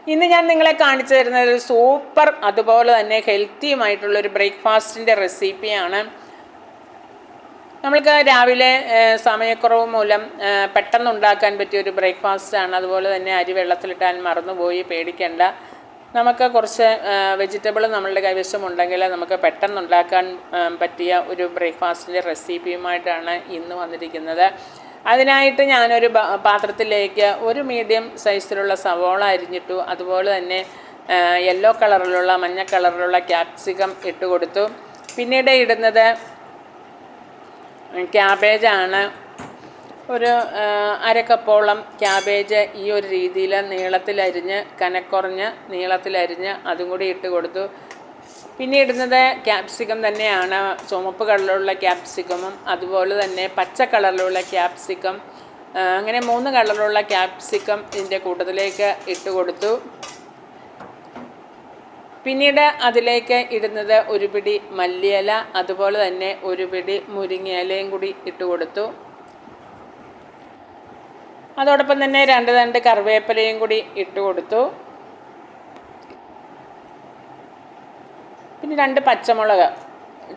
ഇന്ന് ഞാൻ നിങ്ങളെ കാണിച്ചു തരുന്നത് ഒരു സൂപ്പർ അതുപോലെ തന്നെ ഹെൽത്തിയുമായിട്ടുള്ളൊരു ബ്രേക്ക്ഫാസ്റ്റിൻ്റെ റെസിപ്പിയാണ്. നമ്മൾക്ക് രാവിലെ സമയക്കുറവ് മൂലം പെട്ടെന്ന് ഉണ്ടാക്കാൻ പറ്റിയൊരു ബ്രേക്ക്ഫാസ്റ്റാണ്. അതുപോലെ തന്നെ അരി വെള്ളത്തിലിട്ടാൽ മറന്നുപോയി പേടിക്കേണ്ട. നമുക്ക് കുറച്ച് വെജിറ്റബിൾ നമ്മളുടെ കൈവശമുണ്ടെങ്കിൽ നമുക്ക് പെട്ടെന്ന് ഉണ്ടാക്കാൻ പറ്റിയ ഒരു ബ്രേക്ക്ഫാസ്റ്റിൻ്റെ റെസിപ്പിയുമായിട്ടാണ് ഇന്ന് വന്നിരിക്കുന്നത്. അതിനായിട്ട് ഞാനൊരു പാത്രത്തിലേക്ക് ഒരു മീഡിയം സൈസിലുള്ള സവോള അരിഞ്ഞിട്ടു. അതുപോലെ തന്നെ യെല്ലോ കളറിലുള്ള മഞ്ഞ കളറിലുള്ള ക്യാപ്സിക്കം ഇട്ട് കൊടുത്തു. പിന്നീട് ഇടുന്നത് ക്യാബേജാണ്. ഒരു അരക്കപ്പോളം ക്യാബേജ് ഈ ഒരു രീതിയിൽ നീളത്തിലരിഞ്ഞ് കനക്കുറഞ്ഞ് നീളത്തിലരിഞ്ഞ് അതും കൂടി ഇട്ട് കൊടുത്തു. പിന്നെ ഇടുന്നത് ക്യാപ്സിക്കം തന്നെയാണ്. ചുവപ്പ് കളറിലുള്ള ക്യാപ്സിക്കമും അതുപോലെ തന്നെ പച്ച കളറിലുള്ള ക്യാപ്സിക്കം, അങ്ങനെ 3 കളറിലുള്ള ക്യാപ്സിക്കം ഇതിൻ്റെ കൂട്ടത്തിലേക്ക് ഇട്ട് കൊടുത്തു. പിന്നീട് അതിലേക്ക് ഇടുന്നത് ഒരു പിടി മല്ലിയില, അതുപോലെ തന്നെ ഒരു പിടി മുരിങ്ങയിലയും കൂടി ഇട്ട് കൊടുത്തു. അതോടൊപ്പം തന്നെ 2 തണ്ട് കറിവേപ്പിലയും കൂടി ഇട്ട് കൊടുത്തു. പിന്നെ 2 പച്ചമുളക്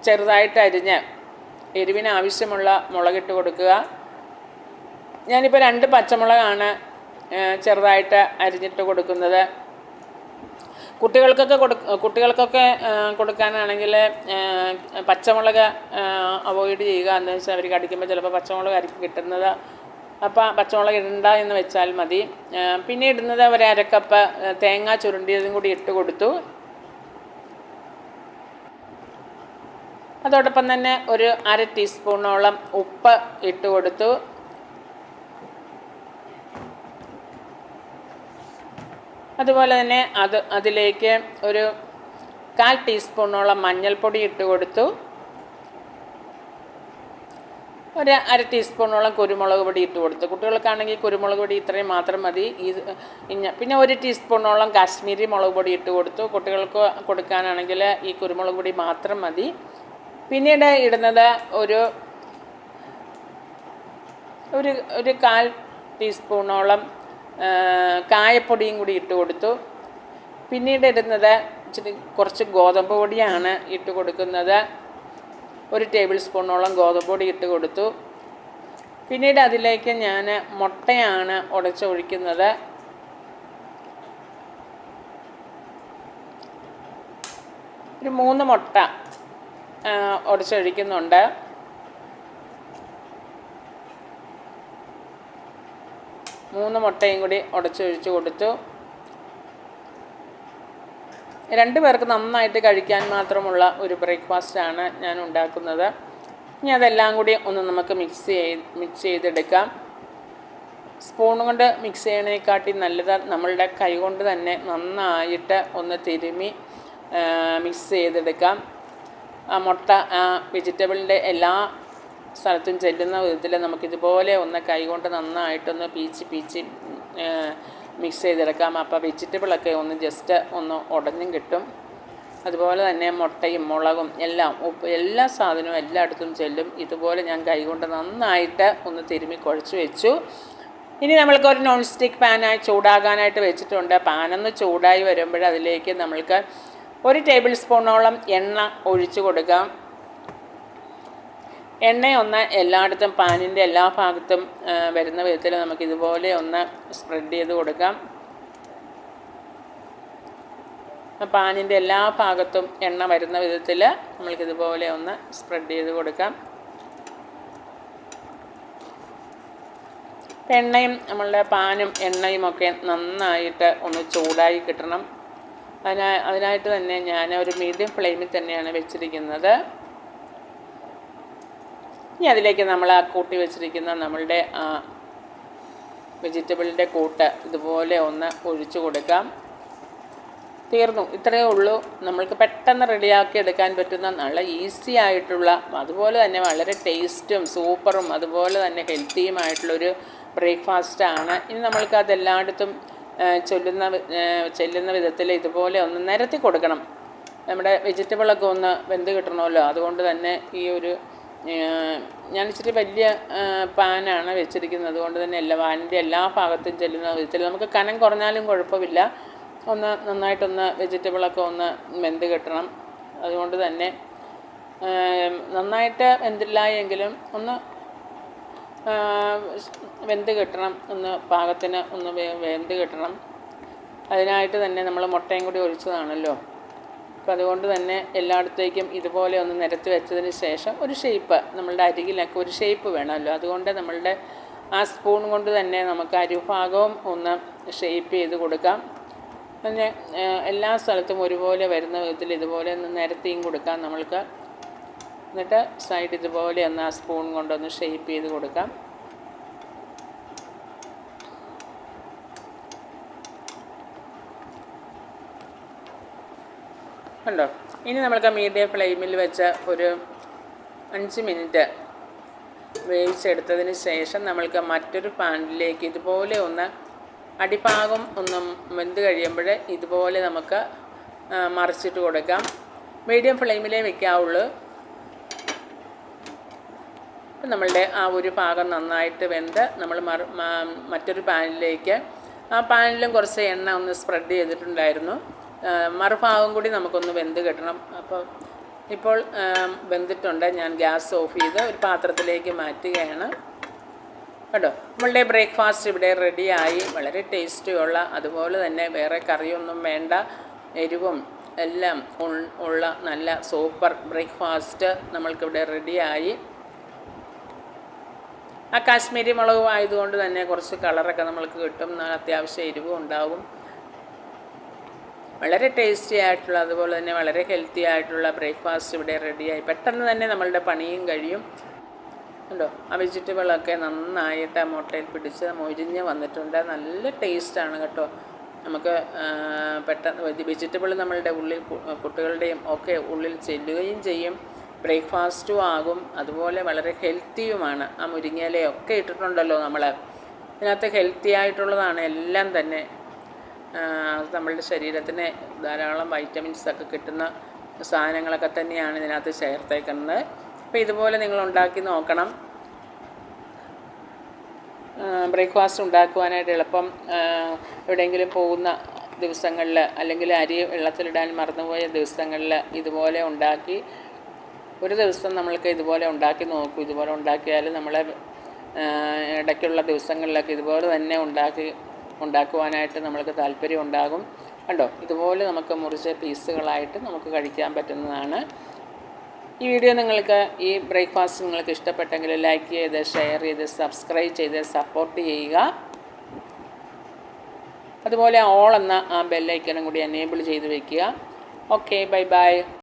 ചെറുതായിട്ട് അരിഞ്ഞ് എരിവിന് ആവശ്യമുള്ള മുളകിട്ട് കൊടുക്കുക. ഞാനിപ്പോൾ 2 പച്ചമുളകാണ് ചെറുതായിട്ട് അരിഞ്ഞിട്ട് കൊടുക്കുന്നത്. കുട്ടികൾക്കൊക്കെ കൊടുക്കാനാണെങ്കിൽ പച്ചമുളക് അവോയ്ഡ് ചെയ്യുക. എന്താണെന്ന് വെച്ചാൽ അവർ കടിക്കുമ്പോൾ ചിലപ്പോൾ പച്ചമുളക് ആയിരിക്കും കിട്ടുന്നത്. അപ്പോൾ പച്ചമുളക് ഇടണ്ട എന്ന് വെച്ചാൽ മതി. പിന്നെ ഇടുന്നത് ഒരു അരക്കപ്പ് തേങ്ങ ചുരുണ്ടിയതും കൂടി ഇട്ട് കൊടുത്തു. അതോടൊപ്പം തന്നെ ഒരു 1/2 ടീസ്പൂണോളം ഉപ്പ് ഇട്ട് കൊടുത്തു. അതുപോലെ തന്നെ അതിലേക്ക് ഒരു 1/4 ടീസ്പൂണോളം മഞ്ഞൾപ്പൊടി ഇട്ട് കൊടുത്തു. ഒരു 1/2 ടീസ്പൂണോളം കുരുമുളക് പൊടി ഇട്ട് കൊടുത്തു. കുട്ടികൾക്കാണെങ്കിൽ കുരുമുളക് പൊടി ഇത്രയും മാത്രം മതി. പിന്നെ 1 ടീസ്പൂണോളം കാശ്മീരി മുളക് പൊടി ഇട്ട് കൊടുത്തു. കുട്ടികൾക്ക് കൊടുക്കാനാണെങ്കിൽ ഈ കുരുമുളക് പൊടി മാത്രം മതി. പിന്നീട് ഇടുന്നത് ഒരു 1/4 ടീസ്പൂണോളം കായപ്പൊടിയും കൂടി ഇട്ട് കൊടുത്തു. പിന്നീട് ഇടുന്നത് കുറച്ച് ഗോതമ്പ് പൊടിയാണ് ഇട്ട് കൊടുക്കുന്നത്. 1 ടേബിൾ സ്പൂണോളം ഗോതമ്പ് പൊടി ഇട്ട് കൊടുത്തു. പിന്നീട് അതിലേക്ക് ഞാൻ മുട്ടയാണ് ഉടച്ചൊഴിക്കുന്നത്. ഒരു 3 മുട്ട ഉടച്ചൊഴിക്കുന്നുണ്ട്. മൂന്ന് മുട്ടയും കൂടി ഉടച്ചൊഴിച്ച് കൊടുത്തു. 2 പേർക്ക് നന്നായിട്ട് കഴിക്കാൻ മാത്രമുള്ള ഒരു ബ്രേക്ക്ഫാസ്റ്റാണ് ഞാൻ ഉണ്ടാക്കുന്നത്. ഇനി അതെല്ലാം കൂടി ഒന്ന് നമുക്ക് മിക്സ് ചെയ്തെടുക്കാം. സ്പൂൺ കൊണ്ട് മിക്സ് ചെയ്യണേക്കാട്ടി നല്ലത് നമ്മളുടെ കൈ കൊണ്ട് തന്നെ നന്നായിട്ട് ഒന്ന് തിരുമ്മി മിക്സ് ചെയ്തെടുക്കാം. ആ മുട്ട വെജിറ്റബിളിൻ്റെ എല്ലാ സ്ഥലത്തും ചെല്ലുന്ന വിധത്തിൽ നമുക്കിതുപോലെ ഒന്ന് കൈ കൊണ്ട് നന്നായിട്ടൊന്ന് പീച്ച് മിക്സ് ചെയ്തെടുക്കാം. അപ്പോൾ വെജിറ്റബിളൊക്കെ ഒന്ന് ജസ്റ്റ് ഒന്ന് ഉടഞ്ഞും കിട്ടും. അതുപോലെ തന്നെ മുട്ടയും മുളകും എല്ലാം ഉപ്പ് എല്ലാ സാധനവും എല്ലായിടത്തും ചെല്ലും. ഇതുപോലെ ഞാൻ കൈകൊണ്ട് നന്നായിട്ട് ഒന്ന് തിരുമ്മി കുഴച്ച് വെച്ചു. ഇനി നമ്മൾക്കൊരു നോൺ സ്റ്റിക്ക് പാനായി ചൂടാകാനായിട്ട് വെച്ചിട്ടുണ്ട്. പാനൊന്ന് ചൂടായി വരുമ്പോൾ അതിലേക്ക് നമ്മൾക്ക് 1 ടേബിൾ സ്പൂണോളം എണ്ണ ഒഴിച്ചു കൊടുക്കാം. എണ്ണയൊന്ന് എല്ലായിടത്തും പാനിൻ്റെ എല്ലാ ഭാഗത്തും വരുന്ന വിധത്തിൽ നമുക്കിതുപോലെ ഒന്ന് സ്പ്രെഡ് ചെയ്ത് കൊടുക്കാം. പാനിൻ്റെ എല്ലാ ഭാഗത്തും എണ്ണ വരുന്ന വിധത്തിൽ നമ്മൾക്കിതുപോലെ ഒന്ന് സ്പ്രെഡ് ചെയ്ത് കൊടുക്കാം. എണ്ണയും നമ്മളുടെ പാനും എണ്ണയും ഒക്കെ നന്നായിട്ട് ഒന്ന് ചൂടായി കിട്ടണം. അതിനായിട്ട് തന്നെ ഞാൻ ഒരു മീഡിയം ഫ്ലെയിമിൽ തന്നെയാണ് വെച്ചിരിക്കുന്നത്. ഇനി അതിലേക്ക് നമ്മൾ കൂട്ടി വെച്ചിരിക്കുന്ന നമ്മളുടെ വെജിറ്റബിളിൻ്റെ കൂട്ട് ഇതുപോലെ ഒന്ന് ഒഴിച്ചു കൊടുക്കാം. തീർന്നു. ഇത്രയേ ഉള്ളൂ. നമ്മൾക്ക് പെട്ടെന്ന് റെഡിയാക്കി എടുക്കാൻ പറ്റുന്ന നല്ല ഈസി ആയിട്ടുള്ള, അതുപോലെ തന്നെ വളരെ ടേസ്റ്റും സൂപ്പറും അതുപോലെ തന്നെ ഹെൽത്തിയുമായിട്ടുള്ളൊരു ബ്രേക്ക്ഫാസ്റ്റാണ്. ഇനി നമ്മൾക്ക് അതെല്ലായിടത്തും ചെല്ലുന്ന വിധത്തിൽ ഇതുപോലെ ഒന്ന് നിരത്തി കൊടുക്കണം. നമ്മുടെ വെജിറ്റബിളൊക്കെ ഒന്ന് വെന്ത് കിട്ടണമല്ലോ. അതുകൊണ്ട് തന്നെ ഈ ഒരു ഞാൻ ഇച്ചിരി വലിയ പാനാണ് വെച്ചിരിക്കുന്നത്. അതുകൊണ്ട് തന്നെ പാനിൻ്റെ എല്ലാ ഭാഗത്തും ചെല്ലുന്ന വിധത്തിൽ നമുക്ക് കനം കുറഞ്ഞാലും കുഴപ്പമില്ല. ഒന്ന് നന്നായിട്ടൊന്ന് വെജിറ്റബിളൊക്കെ ഒന്ന് വെന്ത് കിട്ടണം. അതുകൊണ്ട് തന്നെ നന്നായിട്ട് വെന്തില്ല എങ്കിലും ഒന്ന് വെന്ത് കിട്ടണം, ഒന്ന് പാകത്തിന് ഒന്ന് വെന്ത് കിട്ടണം. അതിനായിട്ട് തന്നെ നമ്മൾ മുട്ടയും കൂടി ഒഴിച്ചതാണല്ലോ. അപ്പോൾ അതുകൊണ്ട് തന്നെ എല്ലായിടത്തേക്കും ഇതുപോലെ ഒന്ന് നിരത്തി വെച്ചതിന് ശേഷം ഒരു ഷേപ്പ്, നമ്മളുടെ അരികിലൊക്കെ ഒരു ഷേപ്പ് വേണമല്ലോ. അതുകൊണ്ട് നമ്മളുടെ ആ സ്പൂൺ കൊണ്ട് തന്നെ നമുക്ക് അരിഭാഗവും ഒന്ന് ഷേപ്പ് ചെയ്ത് കൊടുക്കാം. പിന്നെ എല്ലാ സ്ഥലത്തും ഒരുപോലെ വരുന്ന വിധത്തിൽ ഇതുപോലെ ഒന്ന് നിരത്തിയും കൊടുക്കാം നമ്മൾക്ക്. എന്നിട്ട് സൈഡ് ഇതുപോലെ ഒന്ന് ആ സ്പൂൺ കൊണ്ടൊന്ന് ഷേപ്പ് ചെയ്ത് കൊടുക്കാം. കണ്ടോ? ഇനി നമ്മൾക്ക് മീഡിയം ഫ്ലെയിമിൽ വെച്ച് ഒരു 5 മിനിറ്റ് വേവിച്ചെടുത്തതിന് ശേഷം നമ്മൾക്ക് മറ്റൊരു പാനിലേക്ക് ഇതുപോലെ ഒന്ന് അടിഭാഗം ഒന്ന് വെന്ത് കഴിയുമ്പോൾ ഇതുപോലെ നമുക്ക് മറിച്ചിട്ട് കൊടുക്കാം. മീഡിയം ഫ്ലെയിമിലേ വെക്കാവുള്ളൂ. നമ്മളുടെ ആ ഒരു ഭാഗം നന്നായിട്ട് വെന്ത് നമ്മൾ മറ്റൊരു പാനിലേക്ക്, ആ പാനിലും കുറച്ച് എണ്ണ ഒന്ന് സ്പ്രെഡ് ചെയ്തിട്ടുണ്ടായിരുന്നു. മറുഭാഗം കൂടി നമുക്കൊന്ന് വെന്ത് കിട്ടണം. അപ്പോൾ ഇപ്പോൾ വെന്തിട്ടുണ്ട്. ഞാൻ ഗ്യാസ് ഓഫ് ചെയ്ത് ഒരു പാത്രത്തിലേക്ക് മാറ്റുകയാണ്. കേട്ടോ, നമ്മളുടെ ബ്രേക്ക്ഫാസ്റ്റ് ഇവിടെ റെഡിയായി. വളരെ ടേസ്റ്റിയുള്ള, അതുപോലെ തന്നെ വേറെ കറിയൊന്നും വേണ്ട, എരിവും എല്ലാം ഉള്ള നല്ല സൂപ്പർ ബ്രേക്ക്ഫാസ്റ്റ് നമ്മൾക്കിവിടെ റെഡിയായി. ആ കാശ്മീരി മുളകും ആയതുകൊണ്ട് തന്നെ കുറച്ച് കളറൊക്കെ നമ്മൾക്ക് കിട്ടും, അത്യാവശ്യം എരിവും ഉണ്ടാകും. വളരെ ടേസ്റ്റി ആയിട്ടുള്ള, അതുപോലെ തന്നെ വളരെ ഹെൽത്തി ആയിട്ടുള്ള ബ്രേക്ക്ഫാസ്റ്റ് ഇവിടെ റെഡിയായി. പെട്ടെന്ന് തന്നെ നമ്മളുടെ പണിയും കഴിയും. ഉണ്ടോ, ആ വെജിറ്റബിളൊക്കെ നന്നായിട്ട് ആ മുട്ടയിൽ പിടിച്ച് മൊരിഞ്ഞ് വന്നിട്ടുണ്ട്. നല്ല ടേസ്റ്റാണ് കേട്ടോ. നമുക്ക് പെട്ടെന്ന് വെജിറ്റബിൾ നമ്മളുടെ ഉള്ളിൽ, കുട്ടികളുടെയും ഒക്കെ ഉള്ളിൽ ചെല്ലുകയും ചെയ്യും, ബ്രേക്ക്ഫാസ്റ്റും ആകും, അതുപോലെ വളരെ ഹെൽത്തിയുമാണ്. ആ മുരിങ്ങയിലയൊക്കെ ഇട്ടിട്ടുണ്ടല്ലോ നമ്മൾ, ഇതിനകത്ത് ഹെൽത്തി ആയിട്ടുള്ളതാണ് എല്ലാം തന്നെ. നമ്മളുടെ ശരീരത്തിന് ധാരാളം വൈറ്റമിൻസൊക്കെ കിട്ടുന്ന സാധനങ്ങളൊക്കെ തന്നെയാണ് ഇതിനകത്ത് ചേർത്തേക്കുന്നത്. അപ്പോൾ ഇതുപോലെ നിങ്ങൾ ഉണ്ടാക്കി നോക്കണം. ബ്രേക്ക്ഫാസ്റ്റ് ഉണ്ടാക്കുവാനായിട്ട് എളുപ്പം. എവിടെയെങ്കിലും പോകുന്ന ദിവസങ്ങളിൽ, അല്ലെങ്കിൽ അരി വെള്ളത്തിലിടാൻ മറന്നുപോയ ദിവസങ്ങളിൽ ഇതുപോലെ ഉണ്ടാക്കി ഒരു ദിവസം നമ്മൾക്ക് ഇതുപോലെ ഉണ്ടാക്കി നോക്കൂ. ഇതുപോലെ ഉണ്ടാക്കിയാൽ നമ്മളെ ഇടയ്ക്കുള്ള ദിവസങ്ങളിലൊക്കെ ഇതുപോലെ തന്നെ ഉണ്ടാക്കുവാനായിട്ട് നമ്മൾക്ക് താല്പര്യം ഉണ്ടാകും. കണ്ടോ, ഇതുപോലെ നമുക്ക് മുറിച്ച പീസുകളായിട്ട് നമുക്ക് കഴിക്കാൻ പറ്റുന്നതാണ്. ഈ വീഡിയോ നിങ്ങൾക്ക്, ഈ ബ്രേക്ക്ഫാസ്റ്റ് നിങ്ങൾക്ക് ഇഷ്ടപ്പെട്ടെങ്കിൽ ലൈക്ക് ചെയ്ത്, ഷെയർ ചെയ്ത്, സബ്സ്ക്രൈബ് ചെയ്ത് സപ്പോർട്ട് ചെയ്യുക. അതുപോലെ ഓൾ എന്ന ആ ബെല്ലൈക്കനും കൂടി എനേബിൾ ചെയ്ത് വയ്ക്കുക. Okay, bye bye.